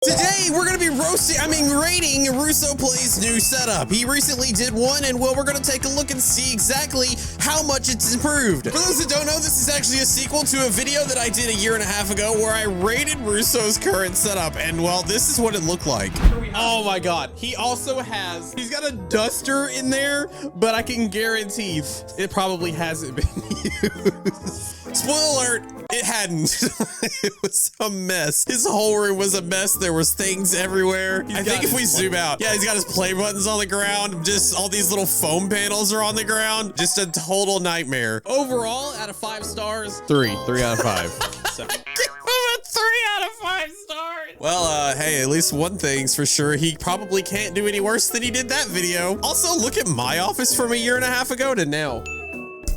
Today, we're going to be rating RussoPlays' new setup. He recently did one, and well, we're going to take a look and see exactly how much it's improved. For those that don't know, this is actually a sequel to a video that I did a year and a half ago where I rated Russo's current setup, and well, this is what it looked like. Oh my God. He's got a duster in there, but I can guarantee it probably hasn't been used. Spoiler alert, it hadn't. It was a mess. His whole room was a mess. There was things everywhere. I think if we zoom out, yeah, he's got his play buttons on the ground. Just all these little foam panels are on the ground. Just a total nightmare. Overall, out of 5 stars, 3 out of 5. So. Give him a 3 out of 5 stars. Well, hey, at least one thing's for sure. He probably can't do any worse than he did that video. Also, look at my office from a year and a half ago to now.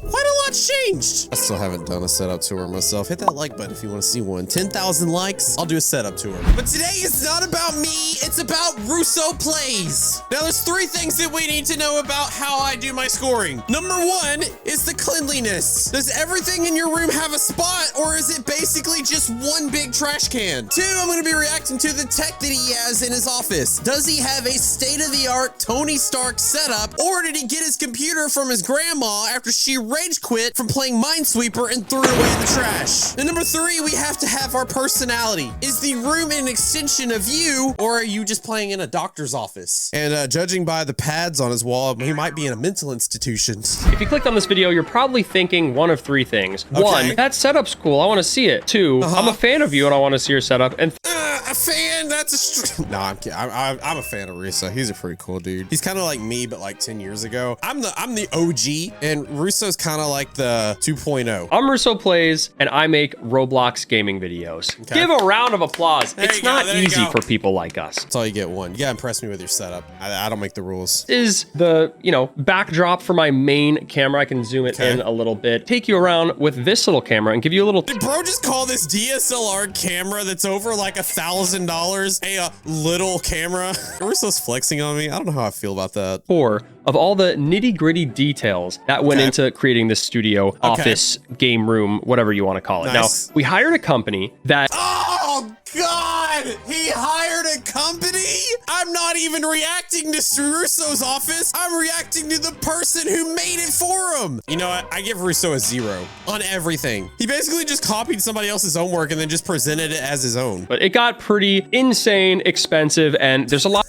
Quite a lot's changed. I still haven't done a setup tour myself. Hit that like button if you want to see one. 10,000 likes, I'll do a setup tour. But today is not about me, it's about RussoPlays. Now there's 3 things that we need to know about how I do my scoring. Number 1 is the cleanliness. Does everything in your room have a spot, or is it basically just one big trash can? 2, I'm gonna be reacting to the tech that he has in his office. Does he have a state-of-the-art Tony Stark setup, or did he get his computer from his grandma after she rage quit from playing Minesweeper and threw it away in the trash? And number 3, we have to have our personality. Is the room an extension of you, or are you just playing in a doctor's office? And judging by the pads on his wall, he might be in a mental institution. If you clicked on this video, you're probably thinking one of 3 things. Okay. 1, that setup's cool, I want to see it. 2, I'm a fan of you and I want to see your setup. And a fan, that's a no, I'm kidding. I'm a fan of Russo. He's a pretty cool dude. He's kind of like me, but like 10 years ago. I'm the OG, and Russo's kind of like the 2.0. I'm RussoPlays, and I make Roblox gaming videos. Okay. Give a round of applause. It's not easy for people like us. That's all you get one. You gotta impress me with your setup. I don't make the rules. This is the, backdrop for my main camera. I can zoom it in a little bit. Take you around with this little camera and give you a little... Did bro just call this DSLR camera that's over like $1,000 a little camera? Russo's flexing on me. I don't know how I feel about that. 4 of all the nitty-gritty details that went into creating this studio, office, game room, whatever you want to call it. Nice. Now, we hired a company that... Oh, God! He hired a company? I'm not even reacting to Russo's office. I'm reacting to the person who made it for him. You know what? I give Russo a 0 on everything. He basically just copied somebody else's homework and then just presented it as his own. But it got pretty insane, expensive, and there's a lot...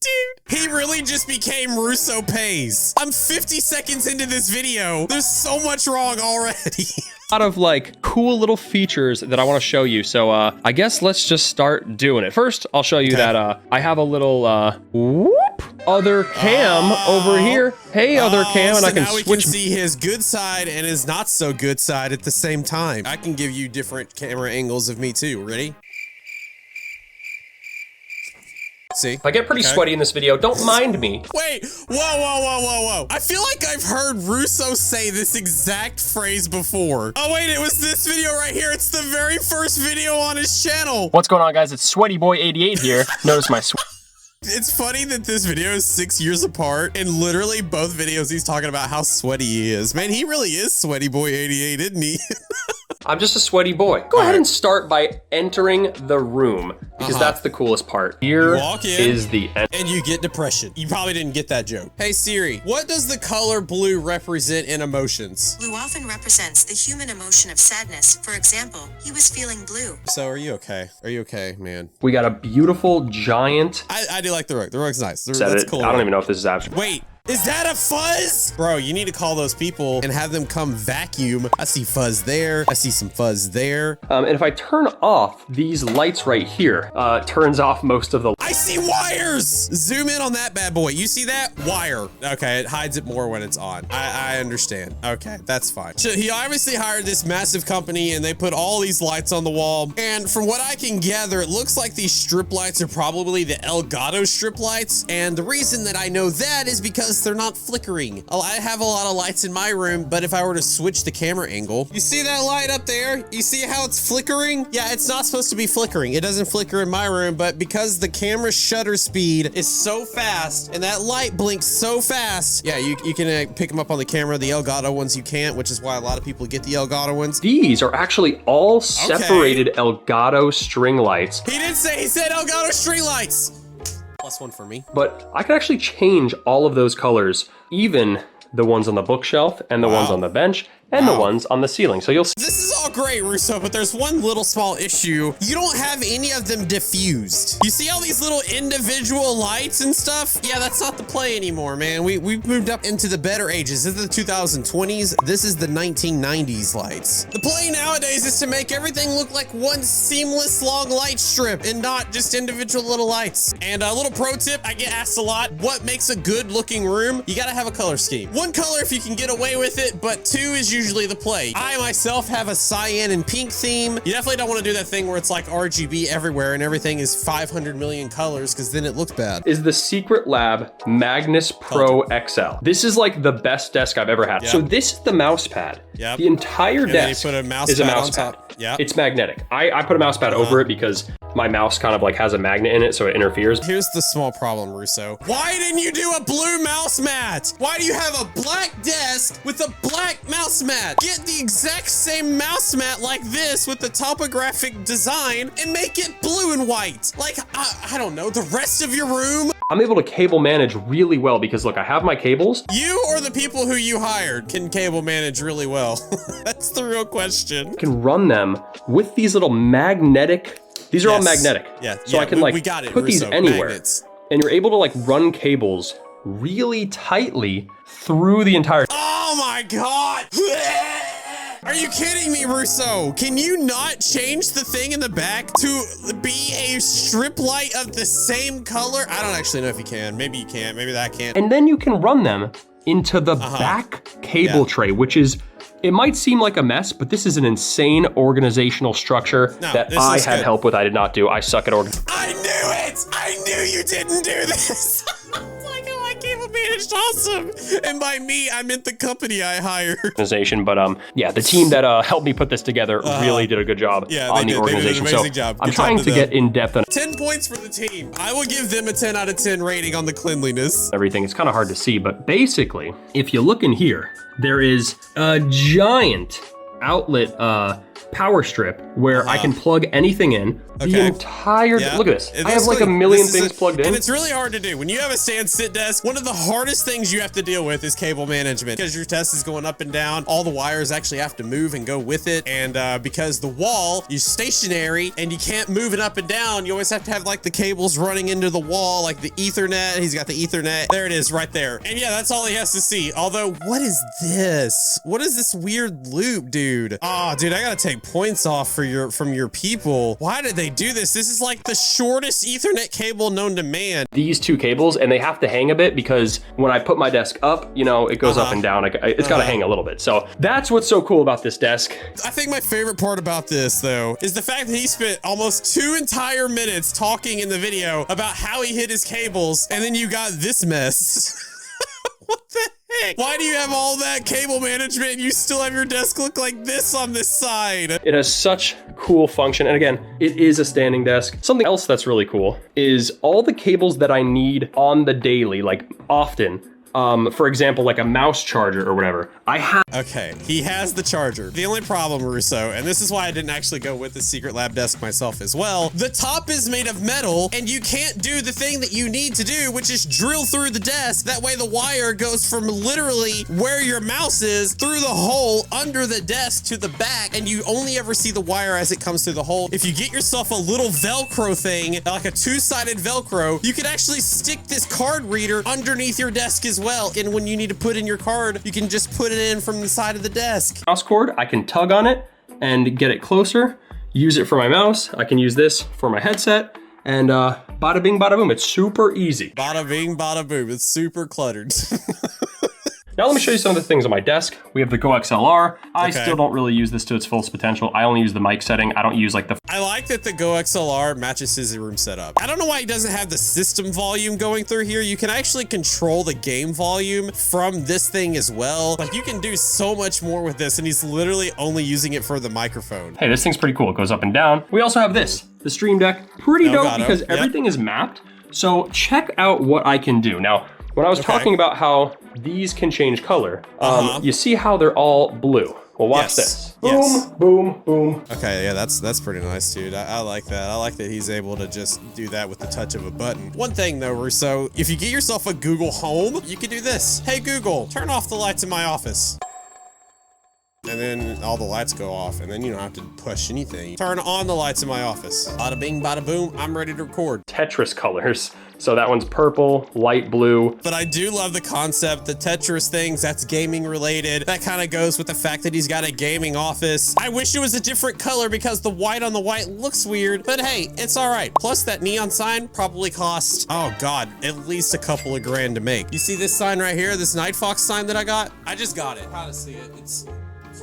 Dude, he really just became RussoPlays. I'm 50 seconds into this video. There's so much wrong already. A lot of like cool little features that I want to show you. So I guess let's just start doing it. First, I'll show you that I have a little other cam over here. Hey, other cam, and I can switch. We can see his good side and his not so good side at the same time. I can give you different camera angles of me too. Ready? See? If I get pretty sweaty in this video, don't mind me. Wait, whoa. I feel like I've heard Russo say this exact phrase before. Oh wait, it was this video right here. It's the very first video on his channel. What's going on, guys? It's Sweaty Boy 88 here. Notice my sweat. It's funny that this video is 6 years apart, and literally both videos he's talking about how sweaty he is. Man, he really is Sweaty Boy 88, isn't he? I'm just a sweaty boy. Go ahead and start by entering the room, because that's the coolest part. Here is the end. And you get depression. You probably didn't get that joke. Hey Siri, what does the color blue represent in emotions? Blue often represents the human emotion of sadness. For example, he was feeling blue. So are you okay? Are you okay, man? We got a beautiful giant... I do like the rug. The rug's nice. That's cool. I don't even know if this is actually... Wait. Is that a fuzz? Bro, you need to call those people and have them come vacuum. I see fuzz there. I see some fuzz there. And if I turn off these lights right here, turns off most of the... I see wires! Zoom in on that bad boy. You see that? Wire. Okay, it hides it more when it's on. I understand. Okay, that's fine. So he obviously hired this massive company and they put all these lights on the wall. And from what I can gather, it looks like these strip lights are probably the Elgato strip lights. And the reason that I know that is because they're not flickering. I have a lot of lights in my room, but if I were to switch the camera angle, you see that light up there? You see how it's flickering? Yeah, it's not supposed to be flickering. It doesn't flicker in my room, but because the camera camera shutter speed is so fast and that light blinks so fast. Yeah, you can pick them up on the camera. The Elgato ones you can't, which is why a lot of people get the Elgato ones. These are actually all separated Elgato string lights. He said Elgato string lights. +1 for me. But I can actually change all of those colors, even the ones on the bookshelf and the ones on the bench and the ones on the ceiling. So you'll see. This is all great, Russo, but there's one little small issue. You don't have any of them diffused. You see all these little individual lights and stuff? Yeah, that's not the play anymore, man. We've moved up into the better ages. This is the 2020s. This is the 1990s lights. The play nowadays is to make everything look like one seamless long light strip and not just individual little lights. And a little pro tip, I get asked a lot, what makes a good looking room? You gotta have a color scheme. One color if you can get away with it, but two is usually the play. I myself have a cyan and pink theme. You definitely don't want to do that thing where it's like RGB everywhere and everything is 500 million colors, because then it looks bad. Is the Secret Lab Magnus Pro XL. This is like the best desk I've ever had. Yep. So this is the mouse pad. Yep. The entire desk put a mouse is a pad mouse on pad. top. Yeah. It's magnetic. I put a mouse pad over it because my mouse kind of like has a magnet in it, so it interferes. Here's the small problem, Russo. Why didn't you do a blue mouse mat? Why do you have a black desk with a black mouse mat? Get the exact same mouse mat like this with the topographic design and make it blue and white. Like, I don't know, the rest of your room? I'm able to cable manage really well because look, I have my cables. You or the people who you hired can cable manage really well? That's the real question. I can run them with these little magnetic. These are all magnetic. Yeah. So I can like put these anywhere. Magnets. And you're able to like run cables really tightly through the entire. Oh my God. Are you kidding me, Russo? Can you not change the thing in the back to be a strip light of the same color? I don't actually know if you can. Maybe you can. Maybe that can't. And then you can run them into the back cable tray, which is, it might seem like a mess, but this is an insane organizational structure that I had help with. I did not do. I suck at organization. I knew it! I knew you didn't do this! It's like, oh, I cable managed awesome. And by me, I meant the company I hired. But yeah, the team that helped me put this together really did a good job on the organization. They did an amazing job. I'm trying to get in depth on 10 points for the team. I will give them a 10 out of 10 rating on the cleanliness. Everything. It's kind of hard to see, but basically, if you look in here, there is a giant outlet power strip where I can plug anything in. The entire, look at this. I have like a million things plugged in. And it's really hard to do. When you have a stand-sit desk, one of the hardest things you have to deal with is cable management. Because your desk is going up and down, all the wires actually have to move and go with it. And because the wall is stationary and you can't move it up and down, you always have to have like the cables running into the wall, like the Ethernet. He's got the Ethernet. There it is right there. And yeah, that's all he has to see. Although, what is this? What is this weird loop, dude? Oh, dude, I gotta take points off from your people. Why did they do this? This is like the shortest Ethernet cable known to man. These two cables, and they have to hang a bit because when I put my desk up, you know, it goes up and down. It's got to hang a little bit. So that's what's so cool about this desk. I think my favorite part about this, though, is the fact that he spent almost 2 entire minutes talking in the video about how he hit his cables, and then you got this mess. What the heck? Why do you have all that cable management and you still have your desk look like this on this side? It has such cool function. And again, it is a standing desk. Something else that's really cool is all the cables that I need on the daily, like often. For example, like a mouse charger or whatever. I have. Okay, he has the charger. The only problem, Russo, and this is why I didn't actually go with the Secret Lab desk myself as well, the top is made of metal and you can't do the thing that you need to do, which is drill through the desk. That way the wire goes from literally where your mouse is through the hole under the desk to the back, and you only ever see the wire as it comes through the hole. If you get yourself a little Velcro thing, like a 2-sided Velcro, you could actually stick this card reader underneath your desk as well. And when you need to put in your card, you can just put it in from the side of the desk. Mouse cord, I can tug on it and get it closer, use it for my mouse. I can use this for my headset, and bada bing, bada boom. It's super easy. Bada bing, bada boom. It's super cluttered. Now let me show you some of the things on my desk. We have the Go XLR. I Okay. still don't really use this to its full potential. I only use the mic setting. I don't use like the... I like that the Go XLR matches his room setup. I don't know why he doesn't have the system volume going through here. You can actually control the game volume from this thing as well. Like, you can do so much more with this, and he's literally only using it for the microphone. Hey, this thing's pretty cool. It goes up and down. We also have this, the Stream Deck. Pretty dope Elgato. because Yep. everything is mapped. So check out what I can do. Now, when I was talking about how these can change color, you see how they're all blue. Well, watch this. Boom, Yes. boom, boom. Okay, yeah, that's pretty nice, dude. I like that. I like that he's able to just do that with the touch of a button. One thing though, Russo, if you get yourself a Google Home, you can do this. Hey Google, turn off the lights in my office. And then all the lights go off, and then you don't have to push anything. Turn on the lights in my office. Bada bing, bada boom, I'm ready to record. Tetris colors. So that one's purple, light blue. But I do love the concept, the Tetris things, that's gaming related. That kind of goes with the fact that he's got a gaming office. I wish it was a different color because the white on the white looks weird, but hey, it's all right. Plus that neon sign probably cost, oh God, at least a couple of grand to make. You see this sign right here, this NightFoxx sign that I got? I just got it. How to see it? It's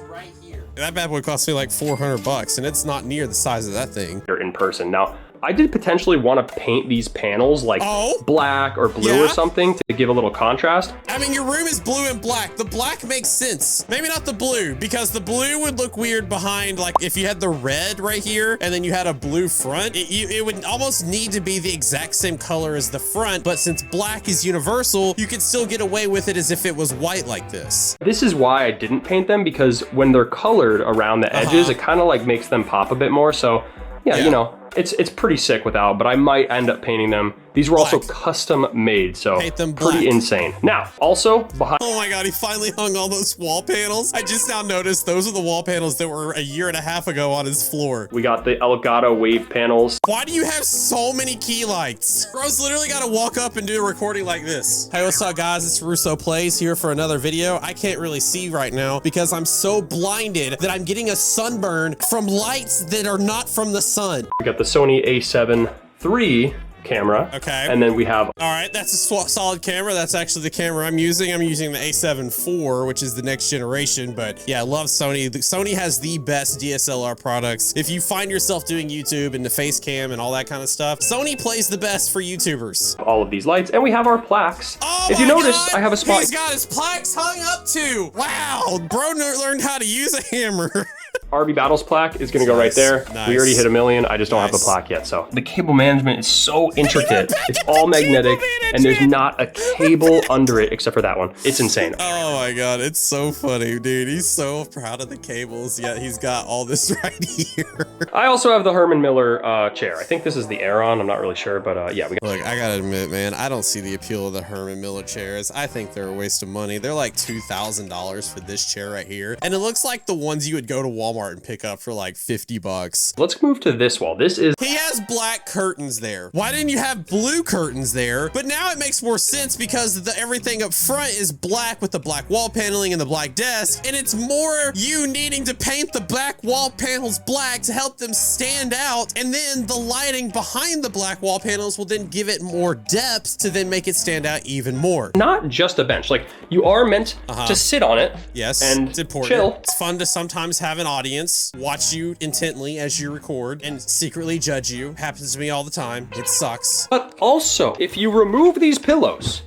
right here. That bad boy cost me like 400 bucks and it's not near the size of that thing. They're in person. Now, I did potentially want to paint these panels like black or blue or something to give a little contrast. I mean, your room is blue and black. The black makes sense. Maybe not the blue, because the blue would look weird behind, like if you had the red right here and then you had a blue front, it would almost need to be the exact same color as the front. But since black is universal, you could still get away with it as if it was white like this. This is why I didn't paint them, because when they're colored around the edges, it kind of like makes them pop a bit more. So yeah, you know, it's pretty sick without, but I might end up painting them. These were also custom made, so Paint them pretty black. insane. Now, also behind... Oh my God, he finally hung all those wall panels. I just now noticed those are the wall panels that were a year and a half ago on his floor. We got the Elgato wave panels. Why do you have so many key lights? Bro's literally got to walk up and do a recording like this. Hey, what's up guys? It's RussoPlays here for another video. I can't really see right now because I'm so blinded that I'm getting a sunburn from lights that are not from the sun. We got the Sony a7 III camera. Okay. And then we have... All right, that's a solid camera. That's actually the camera I'm using. I'm using the a7 IV, which is the next generation. But yeah, I love Sony. Sony has the best DSLR products. If you find yourself doing YouTube and the face cam and all that kind of stuff, Sony plays the best for YouTubers. all of these lights, and we have our plaques. Oh if you my notice, God, I have a spot. He's got his plaques hung up too. Wow, bro learned how to use a hammer. RB Battles plaque is gonna go right there. Nice. We already hit 1 million. I just don't have the plaque yet. So the cable management is so intricate. It's all magnetic, and there's not a cable under it except for that one. It's insane. Oh my God, it's so funny, dude. He's so proud of the cables, yet he's got all this right here. I also have the Herman Miller chair. I think this is the Aeron. I'm not really sure, but yeah. Look, I gotta admit, man, I don't see the appeal of the Herman Miller chairs. I think they're a waste of money. They're like $2,000 for this chair right here, and it looks like the ones you would go to Walmart and pick up for like 50 bucks. Let's move to this wall. This is... He has black curtains there. Why didn't you have blue curtains there? But now it makes more sense because everything up front is black with the black wall paneling and the black desk, and it's more you needing to paint the black wall panels black to help them stand out, and then the lighting behind the black wall panels will then give it more depth to then make it stand out even more. Not just a bench. Like, you are meant to sit on it. Yes, and it's important. Chill. It's fun to sometimes have an audience watch you intently as you record and secretly judge you. Happens to me all the time. It sucks. But also, if you remove these pillows,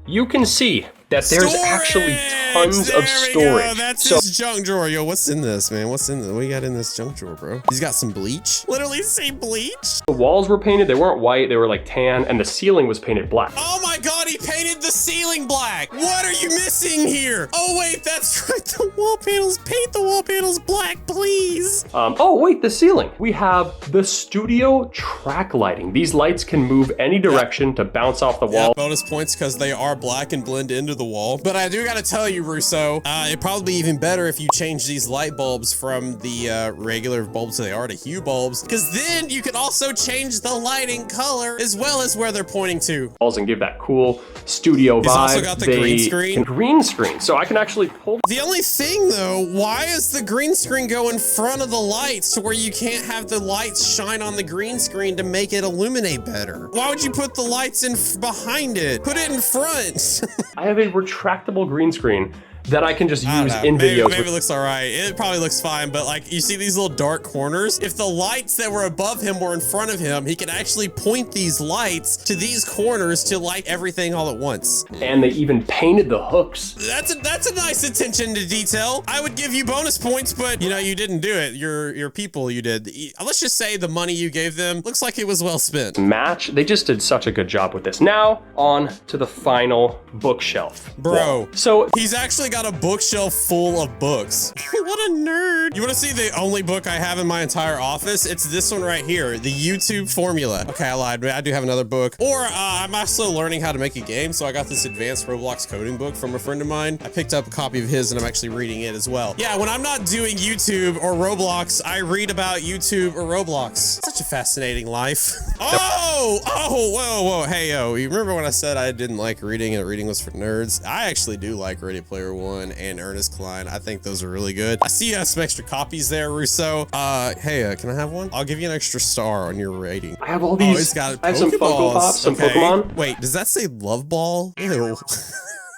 you can see that there's actually tons of storage. That's his junk drawer. Yo, what's in this, man? What's in this? What you got in this junk drawer, bro? He's got some bleach. Literally say bleach. The walls were painted. They weren't white. They were like tan, and the ceiling was painted black. Oh my God, he painted the ceiling black. What are you missing here? Oh wait, that's right. The wall panels. Paint the wall panels black, please. Oh wait, the ceiling. We have the studio track lighting. These lights can move any direction to bounce off the wall. Bonus points because they are black and blend into the wall. But I do gotta tell you, Russo, it'd probably be even better if you change these light bulbs from the regular bulbs they are to hue bulbs, because then you can also change the lighting color as well as where they're pointing to. And give that cool full studio He's vibe. also got the green screen. Green screen, so I can actually pull. The only thing though, why is the green screen go in front of the lights to where you can't have the lights shine on the green screen to make it illuminate better? Why would you put the lights in behind it? Put it in front. I have a retractable green screen that I can just use in maybe, videos. Maybe it looks all right. It probably looks fine, but like you see these little dark corners? If the lights that were above him were in front of him, he could actually point these lights to these corners to light everything all at once. And they even painted the hooks. That's a nice attention to detail. I would give you bonus points, but you know, you didn't do it. Your people, you did. Let's just say the money you gave them looks like it was well spent. Match. They just did such a good job with this. Now on to the final bookshelf. Bro, so he's actually got a bookshelf full of books. What a nerd. You want to see the only book I have in my entire office? It's this one right here, the YouTube formula. Okay, I lied, but I do have another book. Or I'm also learning how to make a game, so I got this advanced Roblox coding book from a friend of mine. I picked up a copy of his and I'm actually reading it as well. Yeah, when I'm not doing YouTube or Roblox, I read about YouTube or Roblox. Such a fascinating life. Whoa, hey, yo, you remember when I said I didn't like reading and reading was for nerds? I actually do like Ready Player One and Ernest Cline. I think those are really good. I see you have some extra copies there, Russo. Hey, can I have one? I'll give you an extra star on your rating. I have all these. Oh, he's got I have some Funko Pops, some Pokemon. Wait, does that say Love Ball? Ew.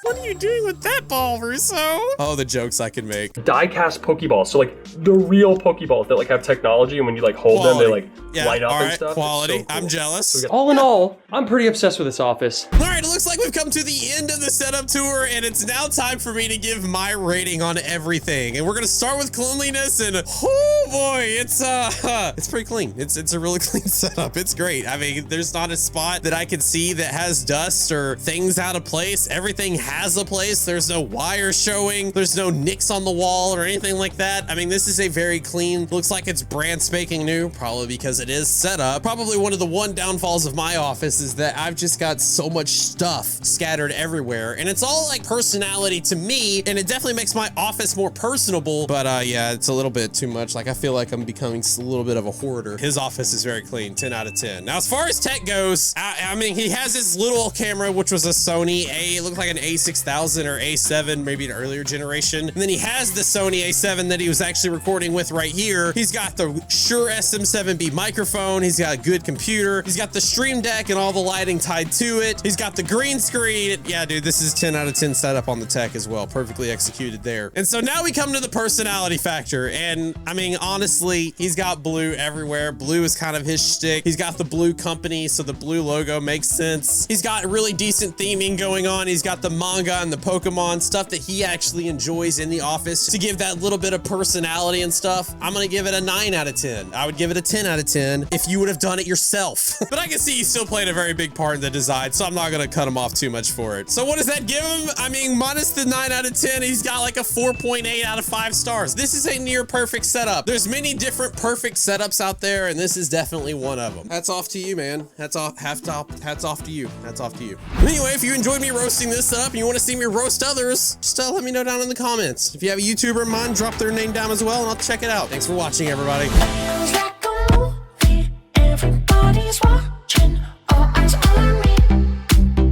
What are you doing with that ball, Russo? Oh, the jokes I can make. Die-cast Pokeballs. So like the real Pokeballs that like have technology, and when you like hold them, they like light up and stuff. Quality. So cool. I'm jealous. So all in all, I'm pretty obsessed with this office. All right, it looks like we've come to the end of the setup tour, and it's now time for me to give my rating on everything. And we're gonna start with cleanliness, and oh boy, it's pretty clean. It's a really clean setup. It's great. I mean, there's not a spot that I can see that has dust or things out of place. Everything has a place. There's no wire showing. There's no nicks on the wall or anything like that. I mean, this is a very clean, looks like it's brand spanking new, probably because it is set up. Probably one of the downfalls of my office is that I've just got so much stuff scattered everywhere, and it's all like personality to me, and it definitely makes my office more personable, but yeah, it's a little bit too much. Like, I feel like I'm becoming a little bit of a hoarder. His office is very clean, 10 out of 10. Now, as far as tech goes, I mean, he has his little camera, which was a Sony it looked like an A6000 or A7, maybe an earlier generation. And then he has the Sony A7 that he was actually recording with right here. He's got the Shure SM7B microphone. He's got a good computer. He's got the Stream Deck and all the lighting tied to it. He's got the green screen. Yeah, dude, this is 10 out of 10 setup on the tech as well. Perfectly executed there. And so now we come to the personality factor. And I mean, honestly, he's got blue everywhere. Blue is kind of his shtick. He's got the blue company, so the blue logo makes sense. He's got really decent theming going on. He's got the manga and the Pokemon stuff that he actually enjoys in the office to give that little bit of personality and stuff. I'm gonna give it a 9 out of 10. I would give it a 10 out of 10 if you would have done it yourself. But I can see he still played a very big part in the design, so I'm not gonna cut him off too much for it. So what does that give him? I mean, minus the 9 out of 10, he's got like a 4.8 out of 5 stars. This is a near perfect setup. There's many different perfect setups out there, and this is definitely one of them. Hats off to you, man. Hats off to you. Hats off to you. Anyway, if you enjoyed me roasting this setup and you want to see me roast others, just let me know down in the comments. If you have a YouTuber in mind, drop their name down as well, and I'll check it out. Thanks for watching, everybody.